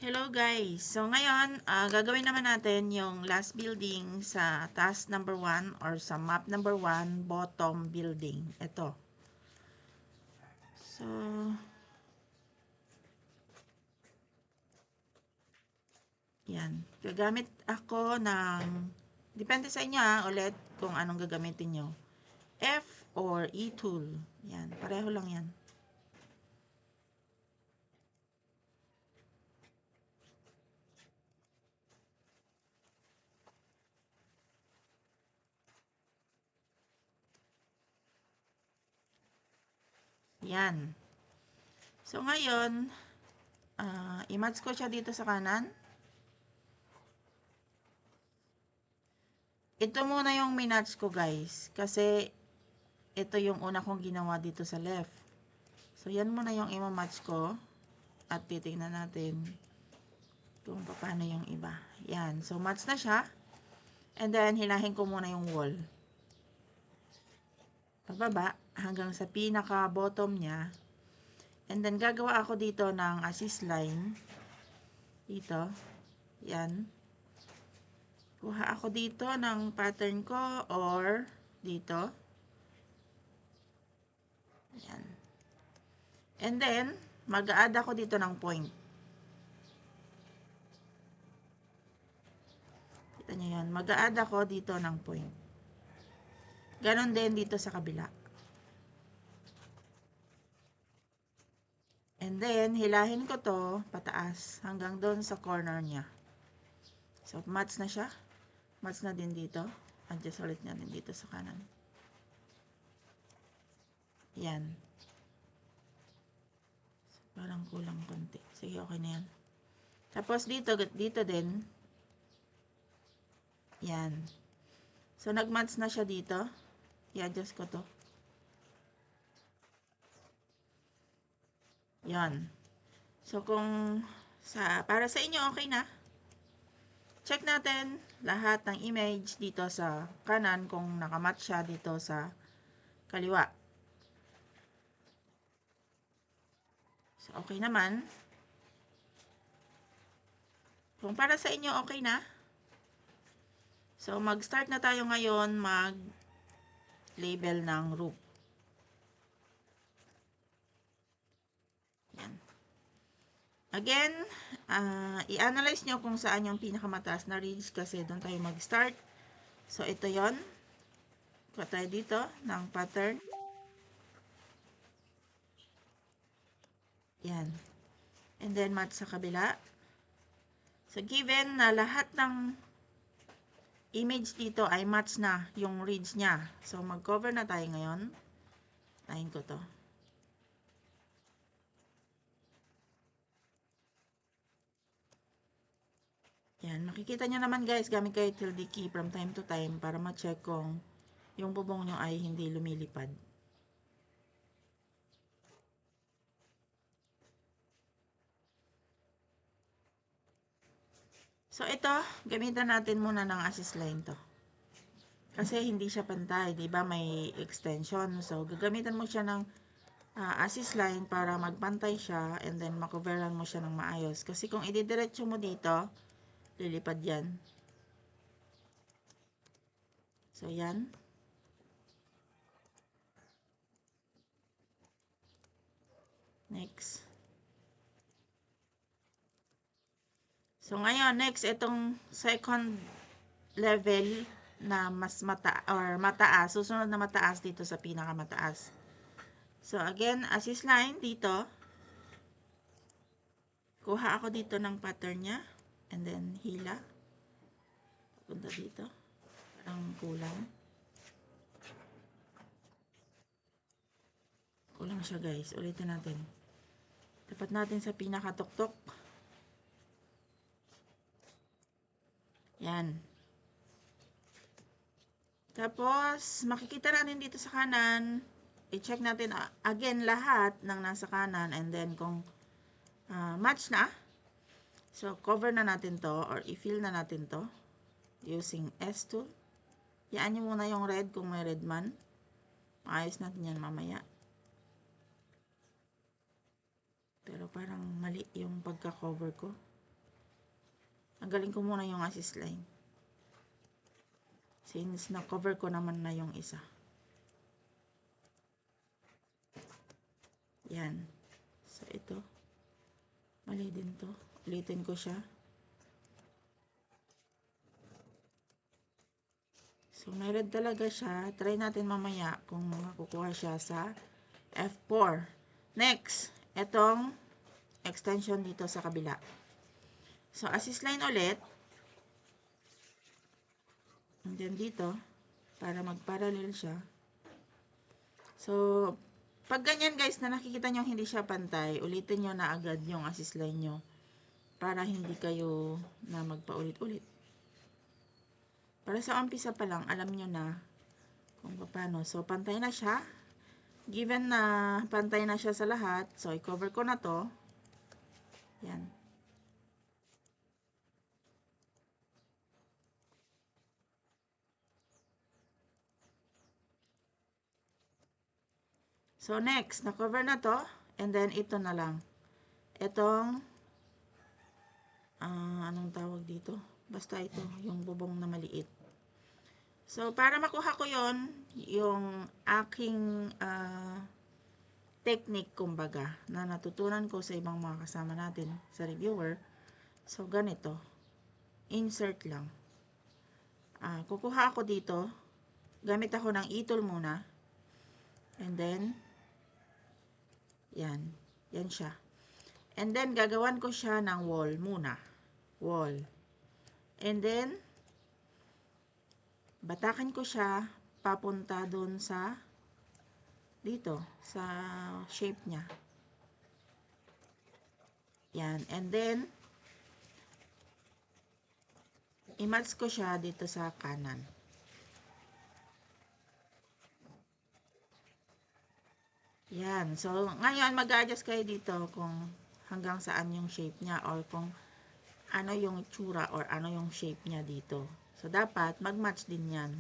Hello guys! So ngayon, gagawin naman natin yung last building sa task number 1 or sa map number 1, bottom building. Ito. So, yan. Gagamit ako ng, depende sa inyo ulit kung anong gagamitin nyo. F or E tool. Yan, pareho lang yan. Yan. So ngayon, i-match ko siya dito sa kanan. Ito muna yung minatch ko guys. Kasi ito yung una kong ginawa dito sa left. So, yan muna yung ima-match ko. At titingnan natin kung paano yung iba. Yan. So, match na siya. And then, hilahin ko muna yung wall. Pababa hanggang sa pinaka-bottom niya. And then, gagawa ako dito ng assist line. Dito. Yan. Kuha ako dito ng pattern ko or dito. Yan. And then, mag-a-add ako dito ng point. Kita nyo yan. Mag-a-add ako dito ng point. Ganon din dito sa kabila. And then, hilahin ko to pataas hanggang doon sa corner niya. So, match na siya. Match na din dito. Adjust ulit natin dito sa kanan. Yan. So, parang kulang konti. Sige, okay na yan. Tapos dito din. Yan. So, nag-match na siya dito. I-adjust ko to. Yan. So, para sa inyo, okay na. Check natin lahat ng image dito sa kanan kung nakamatch siya dito sa kaliwa. So, okay naman. Kung para sa inyo, okay na. So, mag-start na tayo ngayon mag-label ng roof. Yan. Again, i-analyze nyo kung saan yung pinakamataas na ridge kasi doon tayo mag-start. So, ito yon. Kuha tayo dito ng pattern. Yan. And then, match sa kabila. So, given na lahat ng image dito ay match na yung ridge niya. So, mag-cover na tayo ngayon. Tahin ko to. Yan. Makikita nyo naman guys, gamit kayo tilde key from time to time para ma-check kung yung bubong nyo ay hindi lumilipad. So, ito, gamitan natin muna ng assist line to. Kasi hindi siya pantay, di ba? May extension. So, gagamitan mo siya ng assist line para magpantay siya and then makoveran mo siya ng maayos. Kasi kung ididiretso mo dito, lilipad yan. So, yan. Next. So, ngayon, next, itong second level na mas mataas. Susunod na mataas dito sa pinakamataas. So, again, assist line dito. Kuha ako dito ng pattern niya. And then, hila. Punta dito. Parang kulang. Kulang siya guys. Ulitin natin. Tapat natin sa pinakatuktok. Yan. Tapos, makikita natin dito sa kanan, i-check natin again lahat ng nasa kanan and then kung match na, so cover na natin to or i-fill na natin to using S tool. Yaan nyo muna yung red kung may red man. Maayos natin yan mamaya. Pero parang mali yung pagka-cover ko. Tanggalin ko muna yung assist line. Since na-cover ko naman na yung isa. Yan. So, ito. Mali din to. Ulitin ko siya. So, may red talaga siya. Try natin mamaya kung makukuha siya sa F4. Next, itong extension dito sa kabila. So, assist line ulit. And then dito, para mag-parallel siya. So, pag ganyan guys, na nakikita nyo hindi siya pantay, ulitin nyo na agad yung assist line nyo. Para hindi kayo na magpaulit-ulit. Para sa umpisa pa lang, alam nyo na kung paano. So, pantay na siya. Given na pantay na siya sa lahat, so, i-cover ko na to. Yan. So, next, na-cover na to. And then, ito na lang. Itong, anong tawag dito? Basta ito, yung bubong na maliit. So, para makuha ko yon yung aking technique, kumbaga, na natutunan ko sa ibang mga kasama natin sa reviewer. So, ganito. Insert lang. Kukuha ako dito. Gamit ako ng e-tool muna. And then, yan. Yan siya. And then, gagawan ko siya ng wall muna. Wall. And then, batakan ko siya papunta dun sa dito, sa shape niya. Yan. And then, i-match ko siya dito sa kanan. Yan. So, ngayon, mag-adjust kayo dito kung hanggang saan yung shape niya or kung ano yung itsura or ano yung shape niya dito. So, dapat mag-match din yan.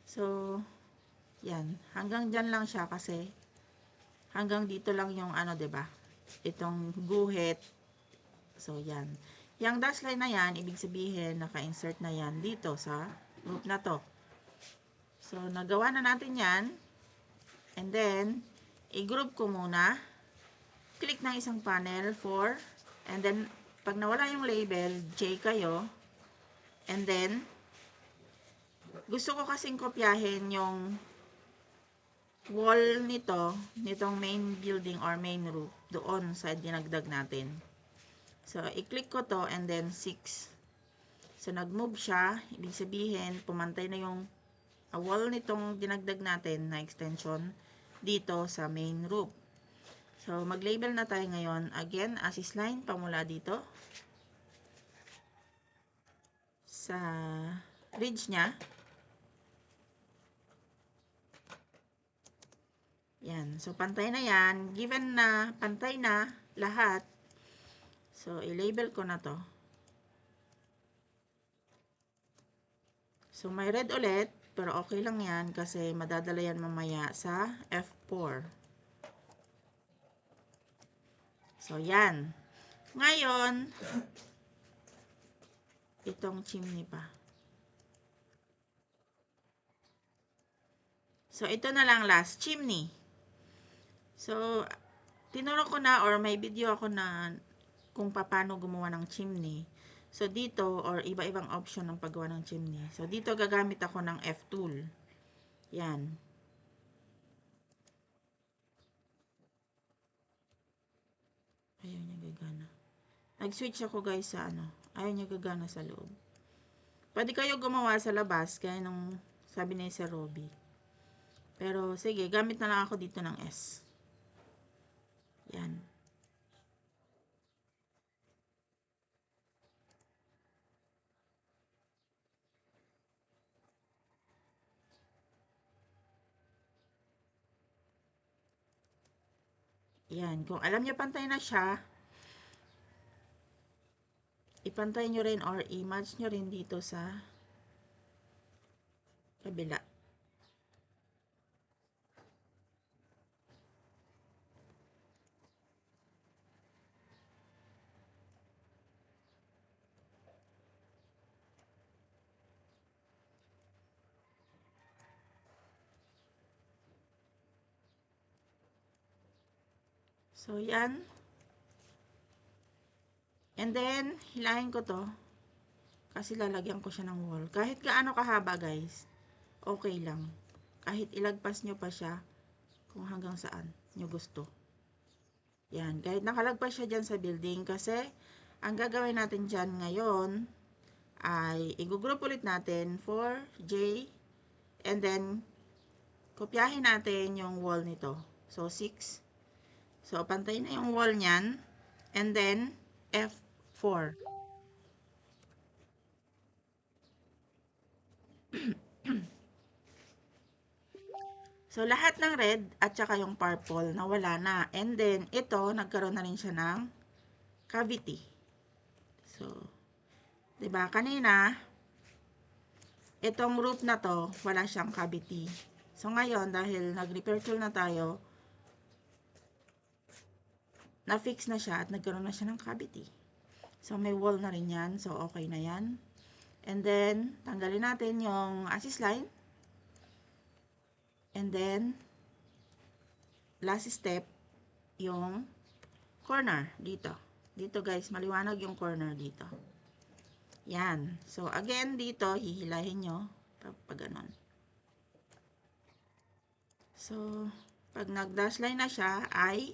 So, yan. Hanggang dyan lang siya kasi hanggang dito lang yung ano, 'di ba? Itong guhit. So, yan. Yung dash line na yan, ibig sabihin, naka-insert na yan dito sa group na to. So, nagawa na natin yan. And then, i-group ko muna. Click ng isang panel for, and then, pag nawala yung label, J kayo. And then, gusto ko kasing kopyahin yung wall nito, nitong main building or main roof, doon sa dinagdag natin. So, i-click ko to and then 6. So, nag-move siya. Ibig sabihin, pumantay na yung wall nitong dinagdag natin na extension dito sa main roof. So, mag-label na tayo ngayon. Again, assist line, pamula dito. Sa ridge niya. Yan. So, pantay na yan. Given na pantay na lahat, so, i-label ko na to. So, may red ulit, pero okay lang yan kasi madadala yan mamaya sa F4. So, yan. Ngayon, itong chimney pa. So, ito na lang last, chimney. So, tinuro ko na or may video ako na kung paano gumawa ng chimney. So, dito, or iba-ibang option ng paggawa ng chimney. So, dito gagamit ako ng F-tool. Yan. Ayaw niya gagana. Nag-switch ako guys sa ano. Ayaw niya gagana sa loob. Pwede kayo gumawa sa labas, kaya nung sabi ni Sir Robby. Pero, sige, gamit na lang ako dito ng S. Yan. Yan. Kung alam niyo pantay na siya, ipantay nyo rin or i-match nyo rin dito sa kabila. So, yan. And then, hilahin ko to. Kasi lalagyan ko siya ng wall. Kahit gaano kahaba, guys. Okay lang. Kahit ilagpas nyo pa siya kung hanggang saan nyo gusto. Yan. Kahit nakalagpas siya dyan sa building. Kasi, ang gagawin natin dyan ngayon ay i-group ulit natin for J. And then, kopyahin natin yung wall nito. So, 6. So, pantay na yung wall niyan. And then, F4. So, lahat ng red at saka yung purple nawala na. And then, ito, nagkaroon na rin siya ng cavity. So, 'di ba kanina, itong roof na to, wala siyang cavity. So, ngayon, dahil nag-repair tool na tayo, na-fix na siya at nagkaroon na siya ng cavity. So, may wall na rin yan. So, okay na yan. And then, tanggalin natin yung assist line. And then, last step, yung corner dito. Dito guys, maliwanag yung corner dito. Yan. So, again, dito, hihilahin nyo. Pag ganon. So, pag nag-dash line na siya, I,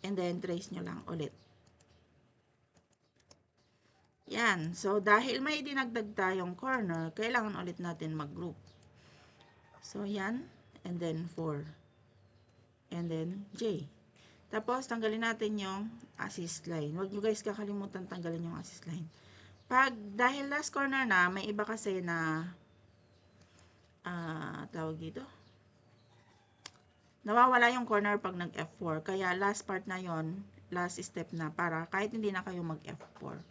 and then trace nyo lang ulit. Yan. So, dahil may dinagdag tayong corner, kailangan ulit natin mag-group. So, yan. And then, 4. And then, J. Tapos, tanggalin natin yung assist line. Huwag nyo guys kakalimutan tanggalin yung assist line. Dahil last corner na, may iba kasi na, tawag dito, nawawala yung corner pag nag-F4. Kaya, last part na yon, last step na, para kahit hindi na kayo mag-F4,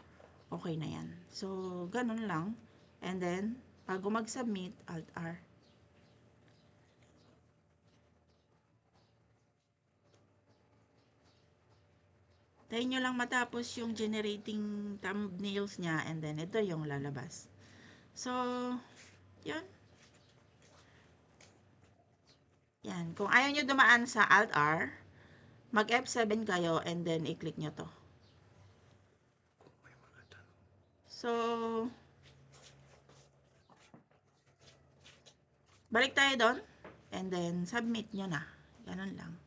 okay na yan. So, ganun lang. And then, bago mag-submit, Alt-R. Tayo nyo lang matapos yung generating thumbnails niya, and then ito yung lalabas. So, yun. Yan. Kung ayaw nyo dumaan sa Alt-R, mag F7 kayo, and then i-click nyo to. So, balik tayo doon, and then submit nyo na. Ganun lang.